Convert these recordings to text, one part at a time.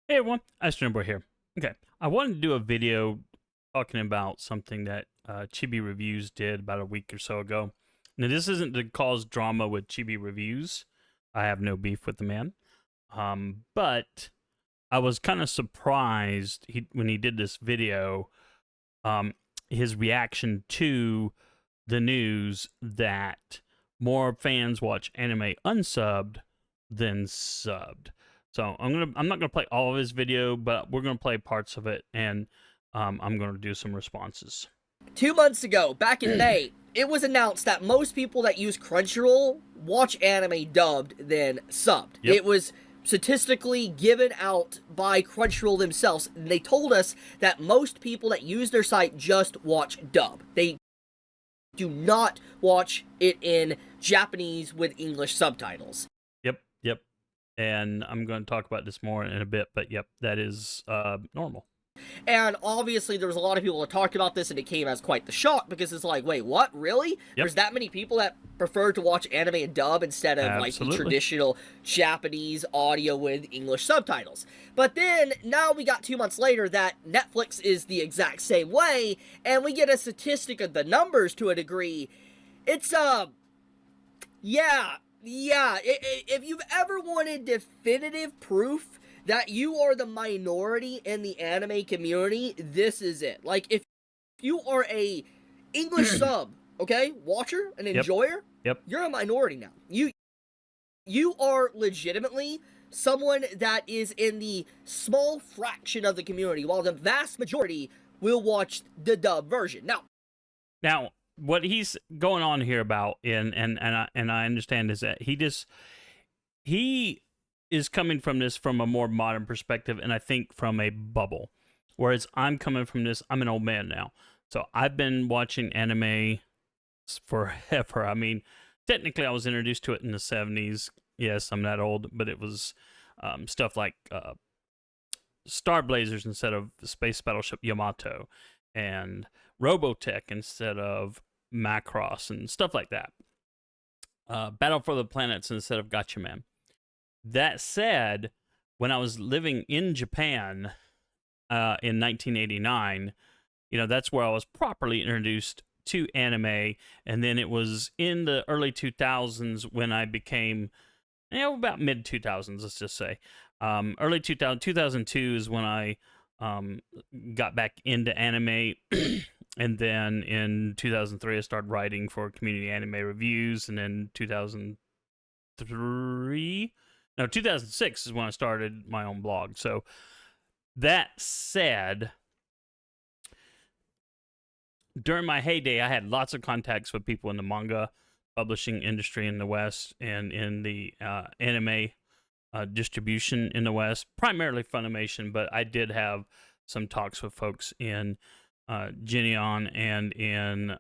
Hey everyone, AstroNerdBoy here. Okay, I wanted to do a video talking about something that Chibi Reviews did about a week or so ago. Now, this isn't to cause drama with Chibi Reviews. I have no beef with the man. But I was kind of surprised when he did this video, um, his reaction to the news that more fans watch anime unsubbed than subbed. So I'm not gonna play all of his video, but we're gonna play parts of it, and I'm gonna do some responses. 2 months ago, back in May, it was announced that most people that use Crunchyroll watch anime dubbed than subbed. Yep. It was statistically given out by Crunchyroll themselves, and they told us that most people that use their site just watch dub. They do not watch it in Japanese with English subtitles. Yep. And I'm going to talk about this more in a bit, but yep, that is normal. And obviously, there was a lot of people that talked about this, and it came as quite the shock because it's like, wait, what? Really? Yep. There's that many people that prefer to watch anime and dub instead of like the traditional Japanese audio with English subtitles. But then now we got 2 months later that Netflix is the exact same way, and we get a statistic of the numbers to a degree. It's yeah. If you've ever wanted definitive proof that you are the minority in the anime community, this is it. Like, if you are a English sub, okay, watcher, an enjoyer, you're a minority now. You are legitimately someone that is in the small fraction of the community, while the vast majority will watch the dub version. Now, what he's going on here about, and I understand, is that he is coming from this from a more modern perspective, and I think from a bubble. Whereas I'm coming from this, I'm an old man now. So I've been watching anime forever. I mean, technically I was introduced to it in the 70s. Yes, I'm that old, but it was stuff like Star Blazers instead of Space Battleship Yamato, and Robotech instead of Macross, and stuff like that. Battle for the Planets instead of Gatchaman. That said, when I was living in Japan in 1989, that's where I was properly introduced to anime. And then it was in the early 2000s when I became, about mid 2000s, let's just say. Early 2002 is when I got back into anime. And then in 2003, I started writing for Community Anime Reviews. And then 2006 is when I started my own blog. So that said, during my heyday, I had lots of contacts with people in the manga publishing industry in the West and in the anime distribution in the West, primarily Funimation, but I did have some talks with folks in Geneon and in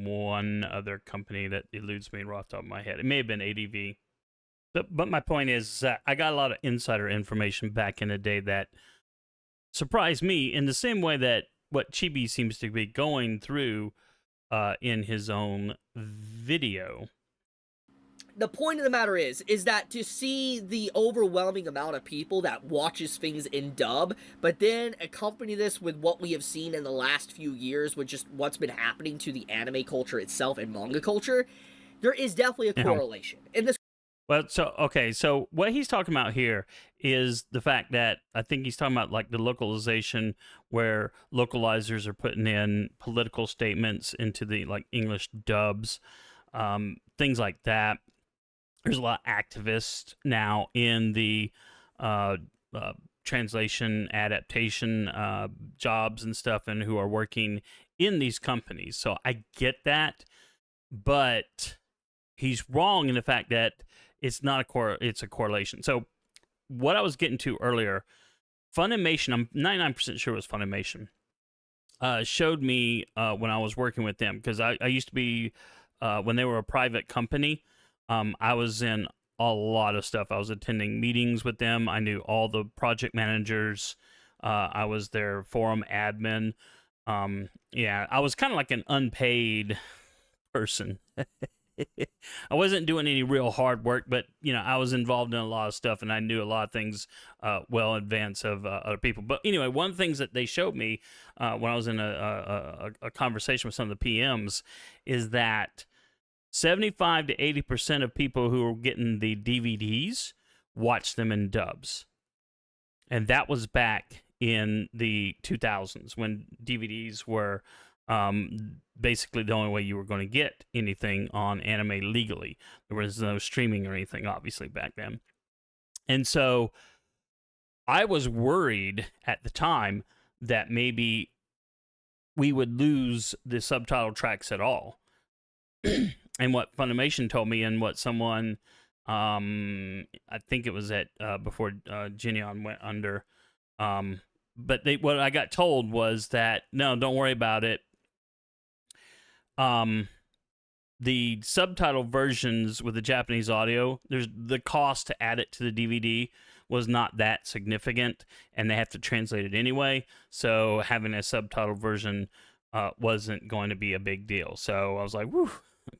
one other company that eludes me right off the top of my head. It may have been ADV. But my point is that I got a lot of insider information back in the day that surprised me in the same way that what Chibi seems to be going through in his own video. The point of the matter is that to see the overwhelming amount of people that watches things in dub, but then accompany this with what we have seen in the last few years with just what's been happening to the anime culture itself and manga culture, there is definitely a correlation. And this Well, so what he's talking about here is the fact that I think he's talking about like the localization where localizers are putting in political statements into the like English dubs, things like that. There's a lot of activists now in the translation adaptation jobs and stuff, and who are working in these companies. So I get that, but he's wrong in the fact that it's not it's a correlation. So what I was getting to earlier, Funimation, I'm 99% sure it was Funimation, showed me when I was working with them, because I used to be, when they were a private company, I was in a lot of stuff. I was attending meetings with them. I knew all the project managers. I was their forum admin. I was kind of like an unpaid person. I wasn't doing any real hard work, but you know, I was involved in a lot of stuff, and I knew a lot of things well in advance of other people. But anyway, one of the things that they showed me when I was in a conversation with some of the PMs is that 75 to 80% of people who are getting the DVDs watch them in dubs, and that was back in the 2000s when DVDs were basically the only way you were going to get anything on anime legally. There was no streaming or anything, obviously, back then. And so I was worried at the time that maybe we would lose the subtitle tracks at all. And what Funimation told me, and what someone, I think it was at before Genion went under, but what I got told was that, no, don't worry about it. The subtitle versions with the Japanese audio, there's the cost to add it to the DVD was not that significant, and they have to translate it anyway. So having a subtitle version wasn't going to be a big deal. So I was like, whew,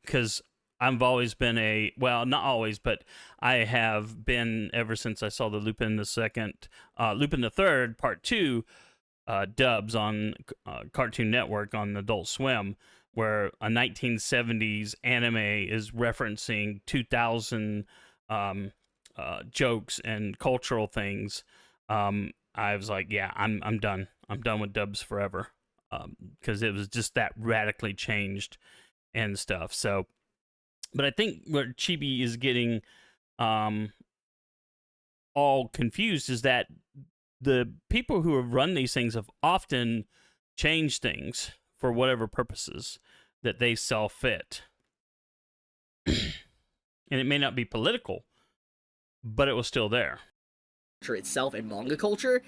because I've always been well, not always, but I have been ever since I saw the Lupin the Third Part 2 dubs on Cartoon Network on Adult Swim, where a 1970s anime is referencing 2000 jokes and cultural things. I was like, yeah, I'm done. I'm done with dubs forever, because it was just that radically changed and stuff. So, but I think where Chibi is getting all confused is that the people who have run these things have often changed things for whatever purposes that they saw fit. And it may not be political, but it was still there. Itself and manga culture,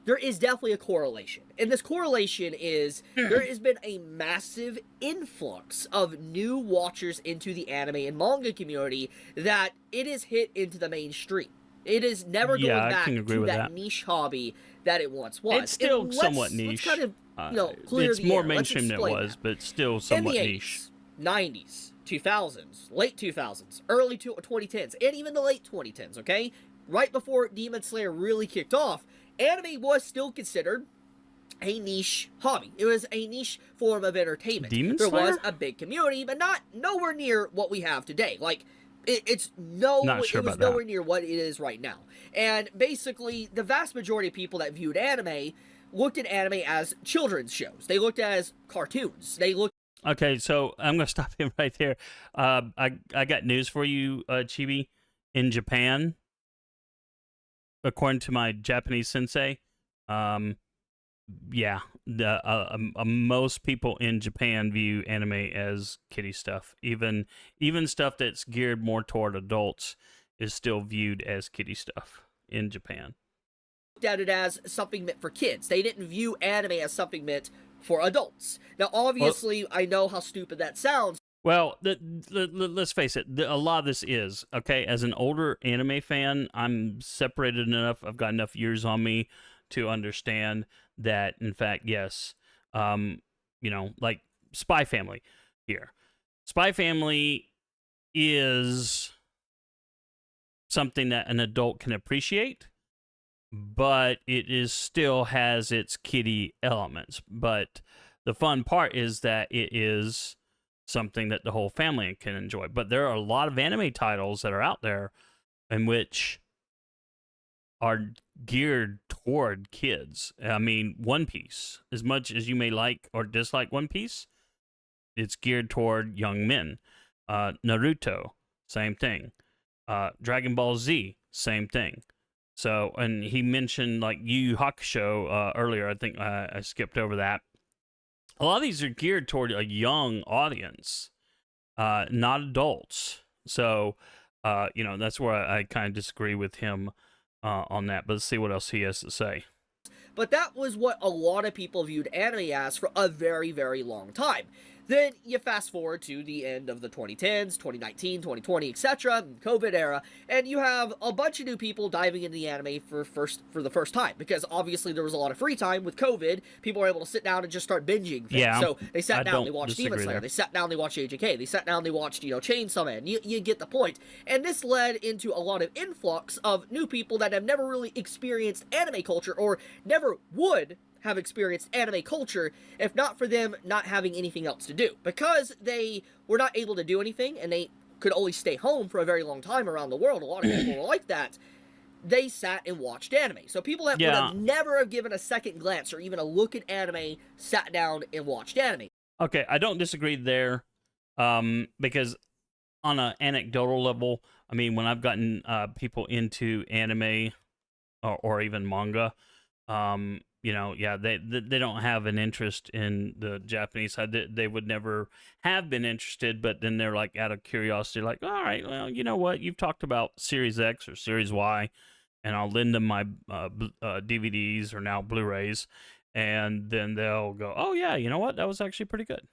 there is definitely a correlation. And this correlation is there has been a massive influx of new watchers into the anime and manga community that it has hit into the mainstream. It is never going back to that niche hobby that it once was. It's still somewhat niche. Let's kind of, clear it's the more air. mainstream than it was, but still somewhat niche. In the 80s, 90s, 2000s, late 2000s, early 2010s, and even the late 2010s, okay? Right before Demon Slayer really kicked off, anime was still considered a niche hobby. It was a niche form of entertainment. There was a big community, but nowhere near what we have today. Like, it was nowhere near what it is right now. And basically, the vast majority of people that viewed anime looked at anime as children's shows. They looked as cartoons. Okay, so I'm going to stop him right there. I got news for you, Chibi. In Japan, according to my Japanese sensei, most people in Japan view anime as kiddie stuff. Even stuff that's geared more toward adults is still viewed as kiddie stuff in Japan. Looked at it as something meant for kids. They didn't view anime as something meant for adults. Now, obviously, I know how stupid that sounds. Well, let's face it, a lot of this is, okay, as an older anime fan, I'm separated enough, I've got enough years on me to understand that, in fact, yes, like Spy Family here. Spy Family is something that an adult can appreciate, but it still has its kiddie elements. But the fun part is that it is something that the whole family can enjoy. But there are a lot of anime titles that are out there in which are geared toward kids. I mean, One Piece, as much as you may like or dislike One Piece, it's geared toward young men. Naruto, same thing. Dragon Ball Z, same thing. So, and he mentioned like Yu Yu Hakusho earlier. I think I skipped over that. A lot of these are geared toward a young audience, not adults. So, that's where I kind of disagree with him on that. But let's see what else he has to say. But that was what a lot of people viewed anime as for a very, very long time. Then you fast forward to the end of the 2010s, 2019, 2020, etc., COVID era, and you have a bunch of new people diving into the anime for the first time, because obviously there was a lot of free time with COVID. People were able to sit down and just start binging things. Yeah, so they I sat down, they don't watched Demon disagree Slayer, there. they sat down, they watched AJK, they sat down, they watched, Chainsaw Man. You get the point. And this led into a lot of influx of new people that have never really experienced anime culture, or never would have experienced anime culture if not for them not having anything else to do. Because they were not able to do anything and they could only stay home for a very long time around the world, a lot of people were like that, they sat and watched anime. So people that would have never have given a second glance or even a look at anime sat down and watched anime. Okay, I don't disagree there, because on an anecdotal level, I mean, when I've gotten people into anime or even manga, they don't have an interest in the Japanese side. They would never have been interested, but then they're like, out of curiosity, like, all right, well, you know what? You've talked about Series X or Series Y, and I'll lend them my DVDs or now Blu-rays, and then they'll go, oh yeah, you know what? That was actually pretty good.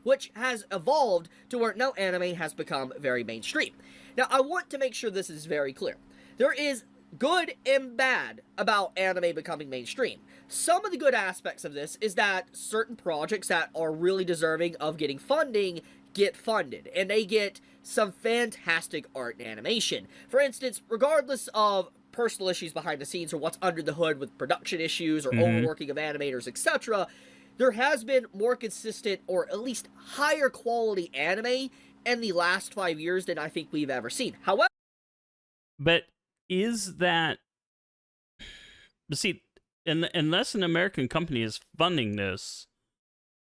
Which has evolved to where now anime has become very mainstream. Now, I want to make sure this is very clear. There is good and bad about anime becoming mainstream. Some of the good aspects of this is that certain projects that are really deserving of getting funding get funded, and they get some fantastic art and animation. For instance, regardless of personal issues behind the scenes or what's under the hood with production issues or overworking of animators, etc., there has been more consistent or at least higher quality anime in the last 5 years than I think we've ever seen. However, but is that, see, unless an American company is funding this,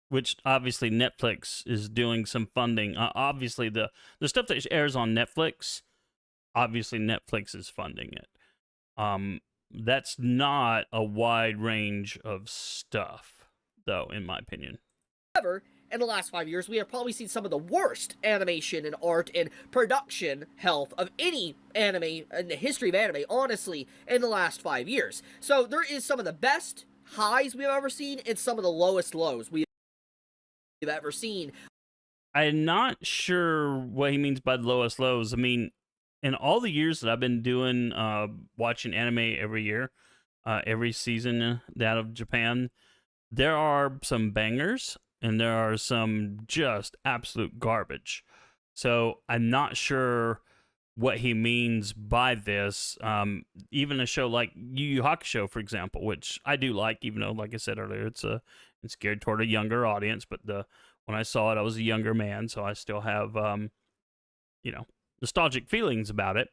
which obviously Netflix is doing some funding, obviously the stuff that airs on Netflix, obviously Netflix is funding it. That's not a wide range of stuff, though, in my opinion. in the last 5 years, we have probably seen some of the worst animation and art and production health of any anime in the history of anime, honestly, in the last 5 years. So there is some of the best highs we've ever seen and some of the lowest lows we've ever seen. I'm not sure what he means by the lowest lows. I mean, in all the years that I've been doing, watching anime every year, every season out of Japan, there are some bangers and there are some just absolute garbage. So I'm not sure what he means by this. Even a show like Yu Yu Hakusho, for example, which I do like, even though, like I said earlier, it's geared toward a younger audience. But when I saw it, I was a younger man, so I still have nostalgic feelings about it.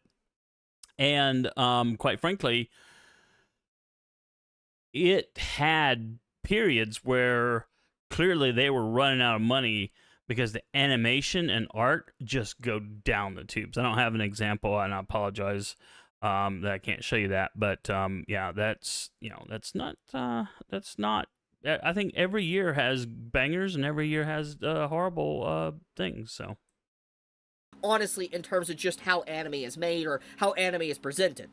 And quite frankly, it had periods where clearly they were running out of money because the animation and art just go down the tubes. I don't have an example, and I apologize that I can't show you that. But that's not. I think every year has bangers, and every year has horrible things. So, honestly, in terms of just how anime is made or how anime is presented.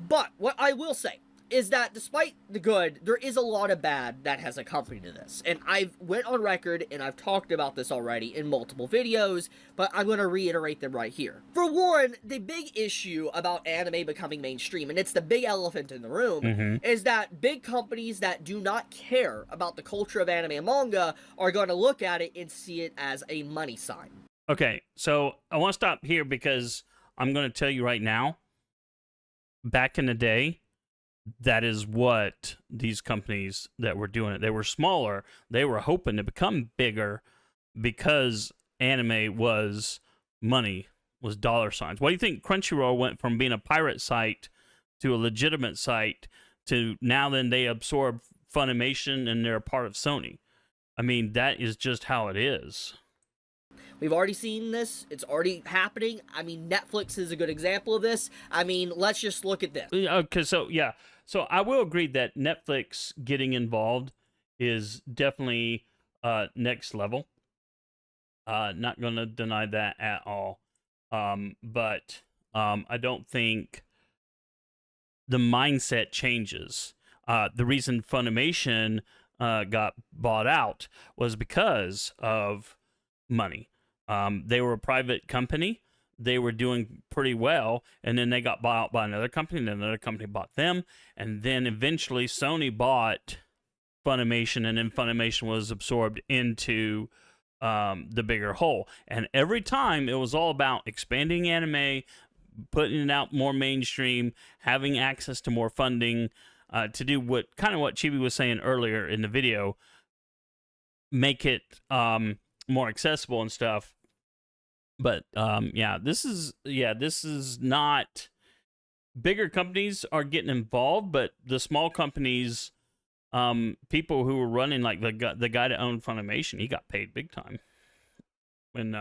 But what I will say is that despite the good, there is a lot of bad that has accompanied this. And I've went on record and I've talked about this already in multiple videos, but I'm going to reiterate them right here. For one, the big issue about anime becoming mainstream, and it's the big elephant in the room, is that big companies that do not care about the culture of anime and manga are going to look at it and see it as a money sign. Okay, so I want to stop here because I'm going to tell you right now, back in the day, that is what these companies that were doing it. They were smaller. They were hoping to become bigger because anime was money, was dollar signs. Why do you think Crunchyroll went from being a pirate site to a legitimate site to now then they absorb Funimation and they're a part of Sony? I mean, that is just how it is. We've already seen this. It's already happening. I mean, Netflix is a good example of this. I mean, let's just look at this. Okay, so yeah. So I will agree that Netflix getting involved is definitely next level. Not going to deny that at all. But I don't think the mindset changes. The reason Funimation got bought out was because of money. They were a private company. They were doing pretty well, and then they got bought out by another company, and another company bought them, and then eventually Sony bought Funimation, and then Funimation was absorbed into the bigger whole. And every time it was all about expanding anime, putting it out more mainstream, having access to more funding, to do what Chibi was saying earlier in the video, make it more accessible and stuff. But this is not, bigger companies are getting involved, but the small companies, people who were running, like the guy that owned Funimation, he got paid big time when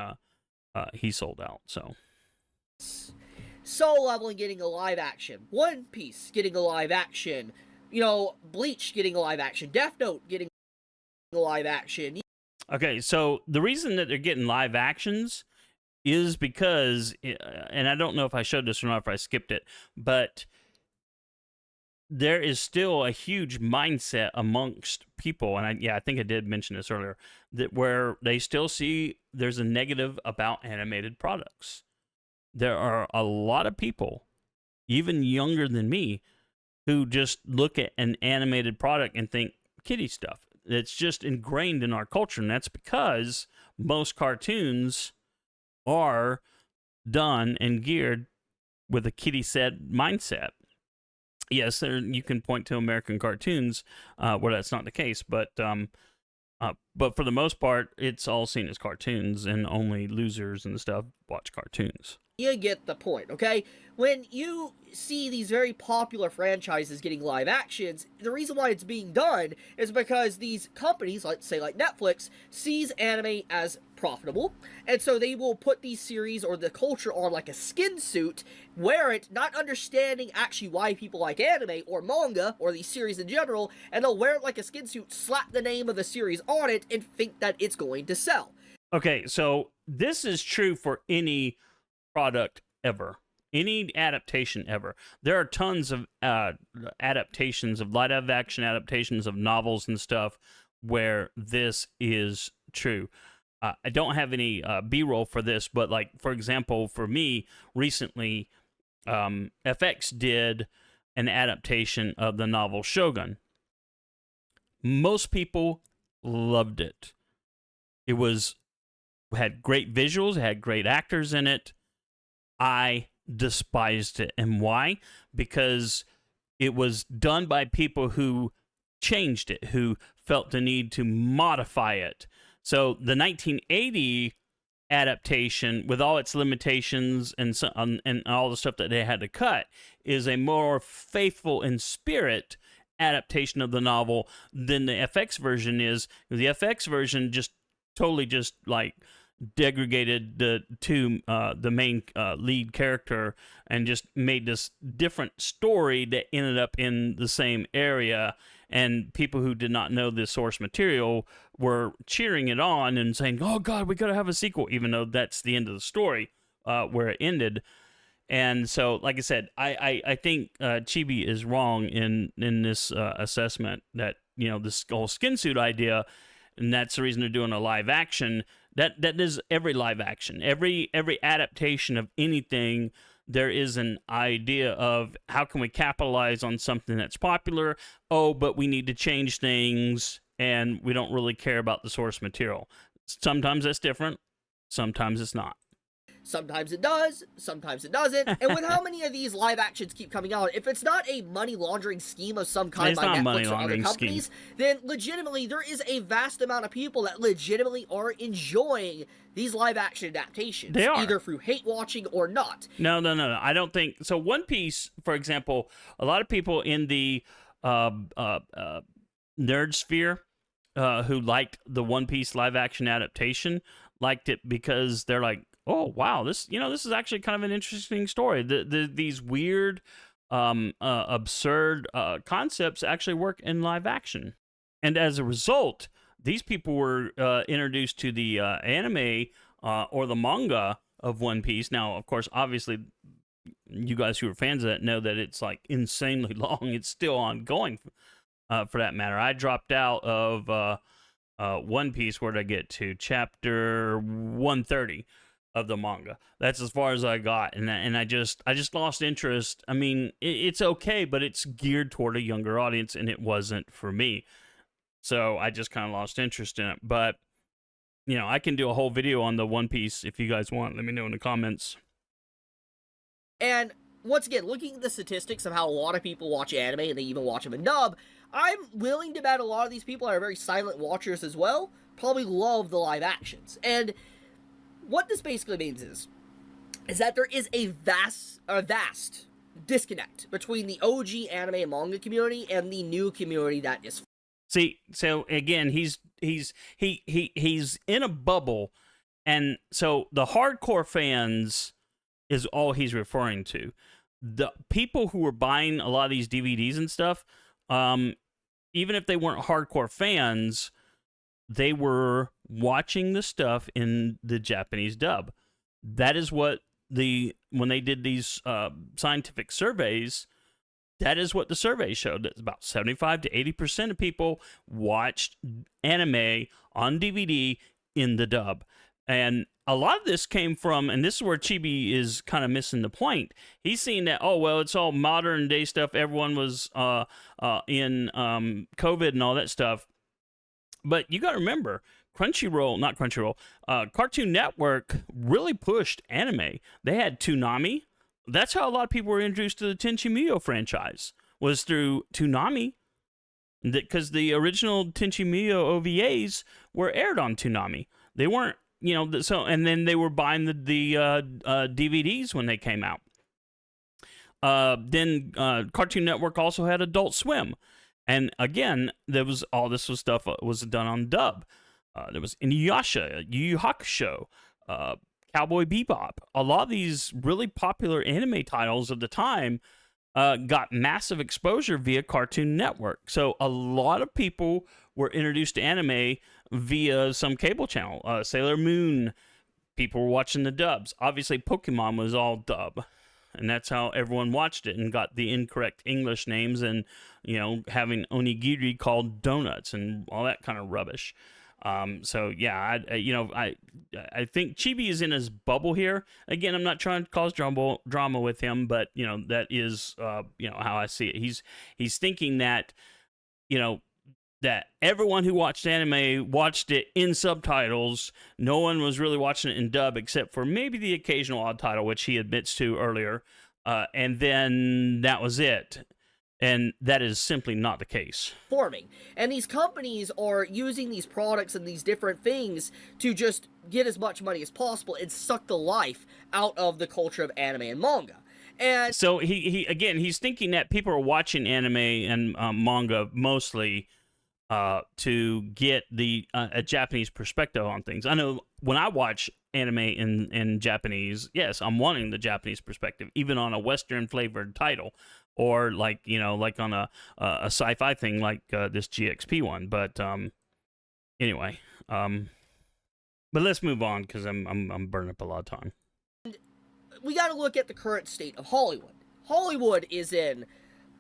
he sold out. So Soul Leveling getting a live action, One Piece getting a live action, Bleach getting a live action, Death Note getting a live action. Okay, so the reason that they're getting live actions is because, and I don't know if I showed this or not, if I skipped it, but there is still a huge mindset amongst people, and I think I did mention this earlier, that where they still see there's a negative about animated products. There are a lot of people, even younger than me, who just look at an animated product and think kiddie stuff. It's just ingrained in our culture, and that's because most cartoons are done and geared with a kiddie set mindset. Yes, you can point to American cartoons where that's not the case, but for the most part, it's all seen as cartoons, and only losers and stuff watch cartoons. You get the point, okay? When you see these very popular franchises getting live actions, the reason why it's being done is because these companies, let's say like Netflix, sees anime as profitable, and so they will put these series or the culture on like a skin suit, wear it, not understanding actually why people like anime or manga or these series in general, and they'll wear it like a skin suit, slap the name of the series on it, and think that it's going to sell. Okay, so this is true for any product ever, any adaptation ever. There are tons of adaptations of live action adaptations of novels and stuff where this is true. I don't have any B-roll for this, but like, for example, for me recently, FX did an adaptation of the novel Shogun. Most people loved it. It had great visuals, it had great actors in it. I despised it. And why? Because it was done by people who changed it, who felt the need to modify it. So the 1980 adaptation, with all its limitations and all the stuff that they had to cut, is a more faithful in spirit adaptation of the novel than the FX version is. The FX version just totally like degraded the main lead character and just made this different story that ended up in the same area, and people who did not know the source material were cheering it on and saying, oh god, we gotta have a sequel, even though that's the end of the story where it ended. And so, like I said, I think Chibi is wrong in this assessment that, this whole skin suit idea, and that's the reason they're doing a live action. That is every live action, every adaptation of anything. There is an idea of how can we capitalize on something that's popular. Oh, but we need to change things, and we don't really care about the source material. Sometimes that's different. Sometimes it's not. Sometimes it does, sometimes it doesn't. And with how many of these live actions keep coming out, if it's not a money laundering scheme of some kind by Netflix or other companies, then legitimately there is a vast amount of people that legitimately are enjoying these live action adaptations. They are. Either through hate watching or not. No. I don't think so. One Piece, for example, a lot of people in the nerd sphere who liked the One Piece live action adaptation liked it because they're like, oh wow, this is actually kind of an interesting story. These weird, absurd concepts actually work in live action, and as a result, these people were introduced to the anime or the manga of One Piece. Now, of course, obviously, you guys who are fans of that know that it's like insanely long. It's still ongoing. for that matter. I dropped out of One Piece. Where did I get to? Chapter 130 of the manga. That's as far as I got, and I just lost interest. I mean, it's okay, but it's geared toward a younger audience, and it wasn't for me. So I just kind of lost interest in it. But you know, I can do a whole video on the One Piece if you guys want. Let me know in the comments. And once again, looking at the statistics of how a lot of people watch anime and they even watch them in dub, I'm willing to bet a lot of these people are very silent watchers as well, probably love the live actions. And what this basically means is that there is a vast disconnect between the OG anime and manga community and the new community that is. See, so again, he's in a bubble, and so the hardcore fans is all he's referring to. The people who were buying a lot of these DVDs and stuff, even if they weren't hardcore fans, they were watching the stuff in the Japanese dub. That is what when they did these scientific surveys, that is what the survey showed. That about 75 to 80% of people watched anime on DVD in the dub. And a lot of this came from, and this is where Chibi is kind of missing the point. He's seeing that, oh, well, it's all modern day stuff. Everyone was in COVID and all that stuff. But you got to remember, Cartoon Network really pushed anime. They had Toonami. That's how a lot of people were introduced to the Tenchi Muyo franchise, was through Toonami. Because the original Tenchi Muyo OVAs were aired on Toonami. They weren't, you know, so, and then they were buying the DVDs when they came out. Then Cartoon Network also had Adult Swim. And again, all this stuff was done on dub. There was Inuyasha, Yu Yu Hakusho, Cowboy Bebop. A lot of these really popular anime titles of the time got massive exposure via Cartoon Network. So a lot of people were introduced to anime via some cable channel. Sailor Moon, people were watching the dubs. Obviously, Pokemon was all dub. And that's how everyone watched it and got the incorrect English names and, you know, having onigiri called donuts and all that kind of rubbish. So yeah, I think Chibi is in his bubble here. Again, I'm not trying to cause drama with him, but you know, that is, you know, how I see it. He's thinking that, you know, that everyone who watched anime watched it in subtitles. No one was really watching it in dub except for maybe the occasional odd title, which he admits to earlier. And then that was it. And that is simply not the case. Forming. And these companies are using these products and these different things to just get as much money as possible and suck the life out of the culture of anime and manga. And so he's thinking that people are watching anime and manga mostly to get a Japanese perspective on things. I know when I watch anime in Japanese, yes, I'm wanting the Japanese perspective, even on a Western flavored title, or like, you know, like on a sci-fi thing like this GXP one. But anyway, but let's move on because I'm burning up a lot of time. We got to look at the current state of Hollywood. Hollywood is in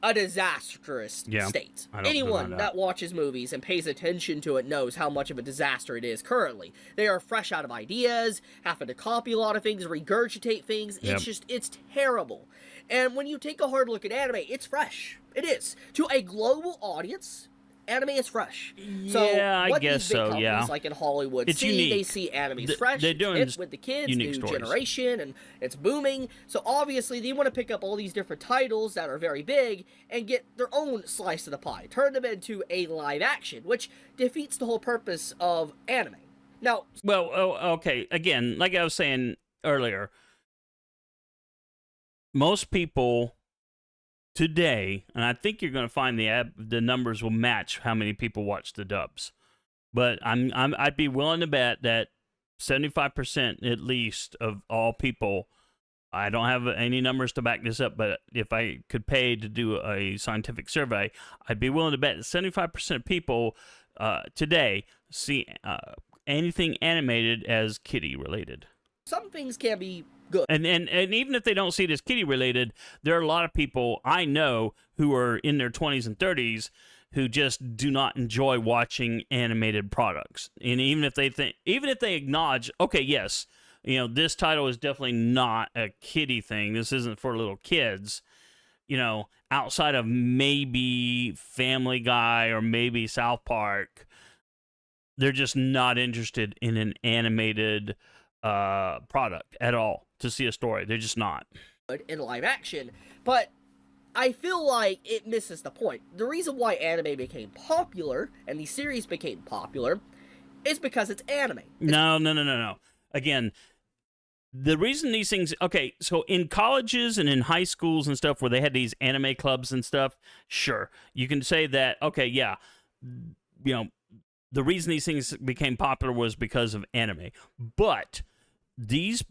a disastrous state. Anyone that watches movies and pays attention to it knows how much of a disaster it is currently. They are fresh out of ideas, having to copy a lot of things, regurgitate things. It's terrible. And when you take a hard look at anime, it's fresh. It is. To a global audience, anime is fresh. So yeah, I guess so. Yeah, like in Hollywood, it's unique. They see anime is fresh. They're doing it's with the kids, new generation, and it's booming. So obviously, they want to pick up all these different titles that are very big and get their own slice of the pie, turn them into a live action, which defeats the whole purpose of anime. Now, well, okay. Again, like I was saying earlier, most people today, and I think you're going to find the numbers will match how many people watch the dubs. But I'd be willing to bet that 75% at least of all people, I don't have any numbers to back this up, but if I could pay to do a scientific survey, I'd be willing to bet that 75% of people today see anything animated as kitty related. Some things can be good. And even if they don't see it as kitty related, there are a lot of people I know who are in their 20s and 30s who just do not enjoy watching animated products. And even if they acknowledge, okay, yes, you know, this title is definitely not a kiddie thing. This isn't for little kids. You know, outside of maybe Family Guy or maybe South Park, they're just not interested in an animated product at all to see a story. They're just not. In live action, but I feel like it misses the point. The reason why anime became popular and these series became popular is because it's anime. No. Again, the reason these things, okay, so in colleges and in high schools and stuff where they had these anime clubs and stuff, sure, you can say that, okay, yeah, you know, the reason these things became popular was because of anime. But these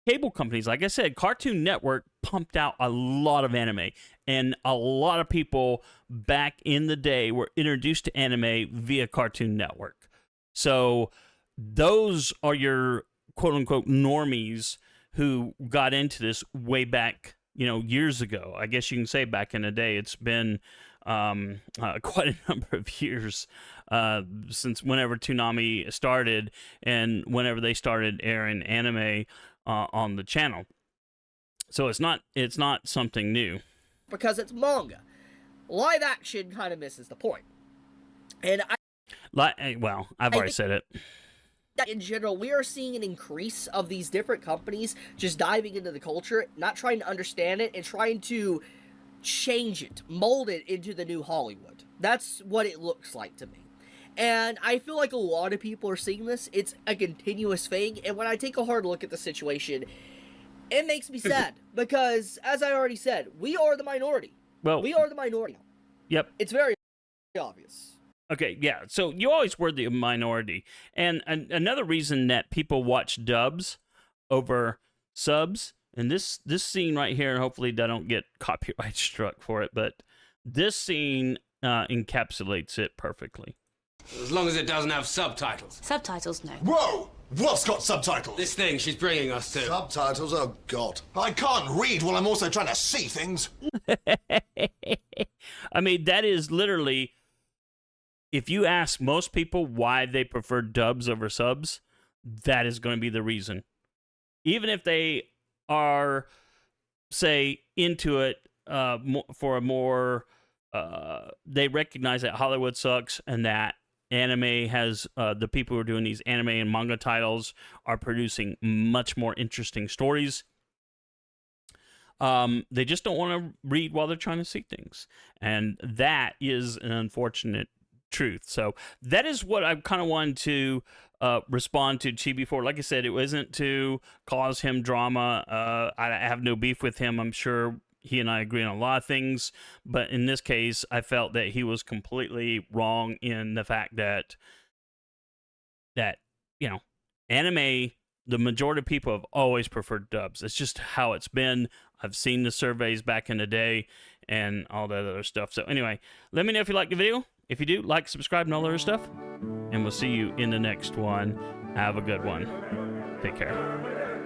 cable companies, like I said, Cartoon Network pumped out a lot of anime, and a lot of people back in the day were introduced to anime via Cartoon Network. So those are your quote-unquote normies who got into this way back, you know, years ago. I guess you can say back in the day. It's been quite a number of years since whenever Toonami started and whenever they started airing anime on the channel. So it's not something new. Because it's manga. Live action kind of misses the point. And I've already said it. In general, we are seeing an increase of these different companies just diving into the culture, not trying to understand it, and trying to change it, mold it into the new Hollywood. That's what it looks like to me. And I feel like a lot of people are seeing this. It's a continuous thing, and when I take a hard look at the situation, it makes me sad. Because, as I already said, we are the minority. Well, we are the minority. Yep. It's very obvious. Okay, yeah, so you always were the minority. And another reason that people watch dubs over subs, and this scene right here, and hopefully I don't get copyright struck for it, but this scene encapsulates it perfectly. As long as it doesn't have subtitles. Subtitles, no. Whoa! What's got subtitles? This thing she's bringing us to. Subtitles? Oh, God. I can't read while I'm also trying to see things. I mean, that is literally, if you ask most people why they prefer dubs over subs, that is going to be the reason. Even if they are, say, into it for a more, they recognize that Hollywood sucks and that anime has, the people who are doing these anime and manga titles are producing much more interesting stories. They just don't want to read while they're trying to see things. And that is an unfortunate truth. So that is what I kind of wanted to respond to Chibi for. Like I said, it wasn't to cause him drama. I have no beef with him. I'm sure he and I agree on a lot of things, but in this case, I felt that he was completely wrong in the fact that you know, anime, the majority of people have always preferred dubs. It's just how it's been. I've seen the surveys back in the day and all that other stuff. So anyway, let me know if you liked the video. If you do, like, subscribe, and all that other stuff. And we'll see you in the next one. Have a good one. Take care.